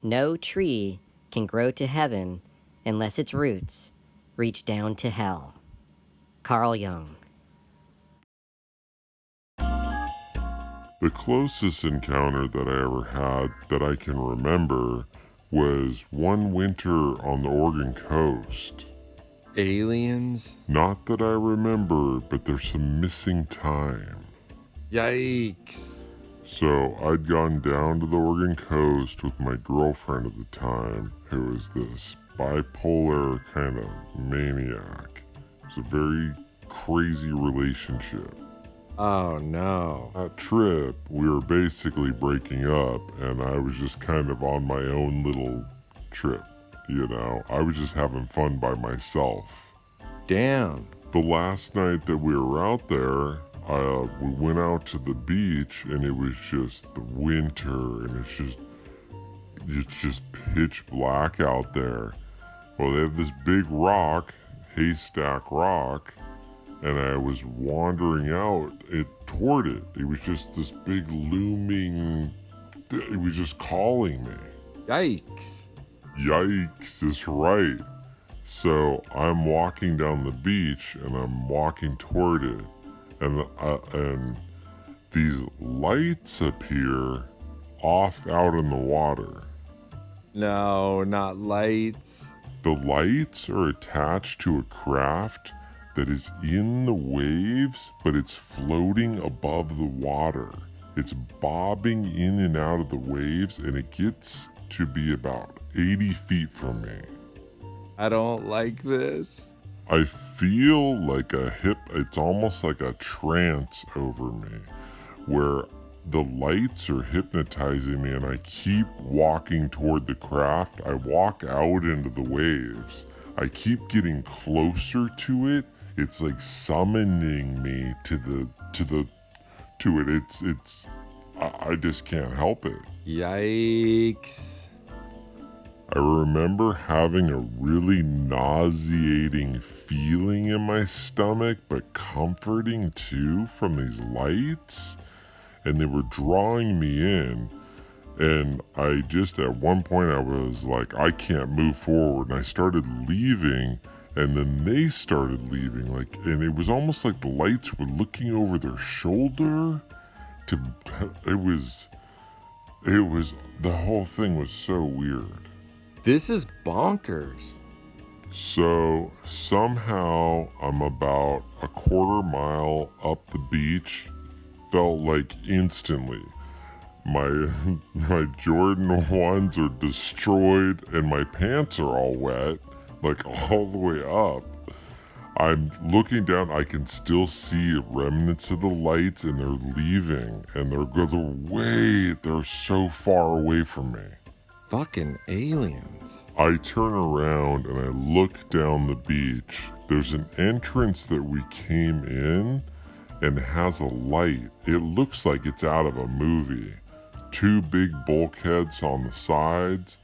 No tree can grow to heaven unless its roots reach down to hell. Carl Jung. The closest encounter that I ever had that I can remember was one winter on the Oregon coast. Aliens? Not that I remember, but there's some missing time. Yikes. So I'd gone down to the Oregon coast with my girlfriend at the time, who was this bipolar kind of maniac. It was a very crazy relationship. Oh no. That trip, we were basically breaking up, and I was just kind of on my own little trip, you know? I was just having fun by myself. Damn. The last night that we were out there, we went out to the beach, and it was just the winter, and it's just pitch black out there. Well, they have this big rock, Haystack Rock, and I was wandering out toward it. It was just this big looming, it was just calling me. Yikes. Yikes is right. So I'm walking down the beach and I'm walking toward it, and these lights appear off out in the water. No, not lights. The lights are attached to a craft that is in the waves, but it's floating above the water. It's bobbing in and out of the waves, and it gets to be about 80 feet from me. I don't like this. I feel like it's almost like a trance over me, where the lights are hypnotizing me, and I keep walking toward the craft. I walk out into the waves. I keep getting closer to it. It's like summoning me to it. I just can't help it. Yikes. I remember having a really nauseating feeling in my stomach, but comforting too from these lights. And they were drawing me in. And I just, at one point, I was like, I can't move forward. And I started leaving. And then they started leaving, and it was almost like the lights were looking over their shoulder. The whole thing was so weird. This is bonkers. So somehow I'm about a quarter mile up the beach, felt like instantly. My Jordan 1s are destroyed and my pants are all wet. Like all the way up. I'm looking down, I can still see remnants of the lights, and they're leaving, and they're so far away from me. Fucking aliens. I turn around and I look down the beach. There's an entrance that we came in and has a light. It looks like it's out of a movie. 2 big bulkheads on the sides,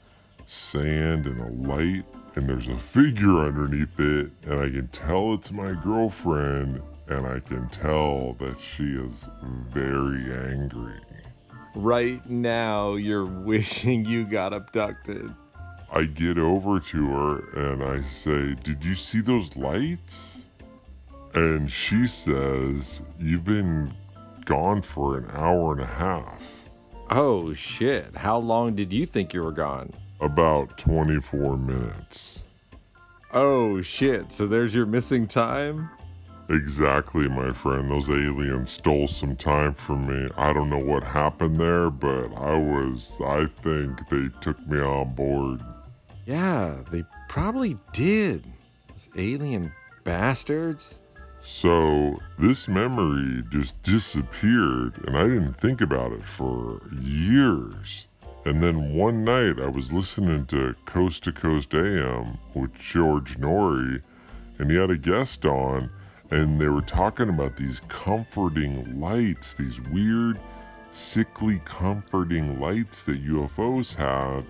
sand and a light. And there's a figure underneath it, and I can tell it's my girlfriend, and I can tell that she is very angry. Right now, you're wishing you got abducted. I get over to her and I say, "Did you see those lights?" And she says, "You've been gone for an hour and a half." Oh shit, how long did you think you were gone? About 24 minutes. Oh shit, so there's your missing time? Exactly, my friend. Those aliens stole some time from me. I don't know what happened there, but I think they took me on board. Yeah, they probably did. Those alien bastards. So this memory just disappeared, and I didn't think about it for years. And then one night I was listening to Coast AM with George Norrie, and he had a guest on, and they were talking about these comforting lights, these weird, sickly, comforting lights that UFOs had.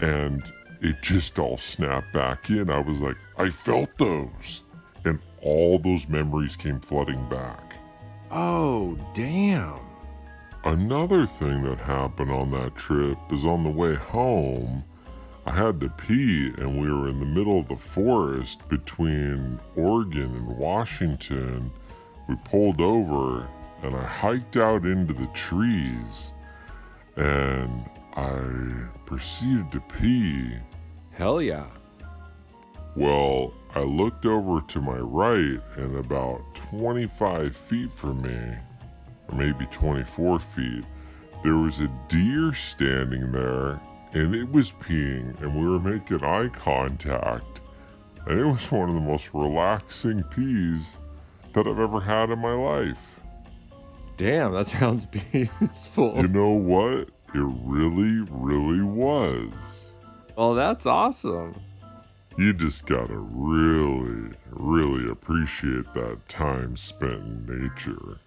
And it just all snapped back in. I was like, I felt those. And all those memories came flooding back. Oh, damn. Another thing that happened on that trip is on the way home, I had to pee, and we were in the middle of the forest between Oregon and Washington. We pulled over, and I hiked out into the trees, and I proceeded to pee. Hell yeah. Well, I looked over to my right, and about 25 feet from me, or maybe 24 feet, there was a deer standing there, and it was peeing, and we were making eye contact, and it was one of the most relaxing pees that I've ever had in my life. Damn, that sounds peaceful. You know what? It really, really was. Well, that's awesome. You just gotta really, really appreciate that time spent in nature.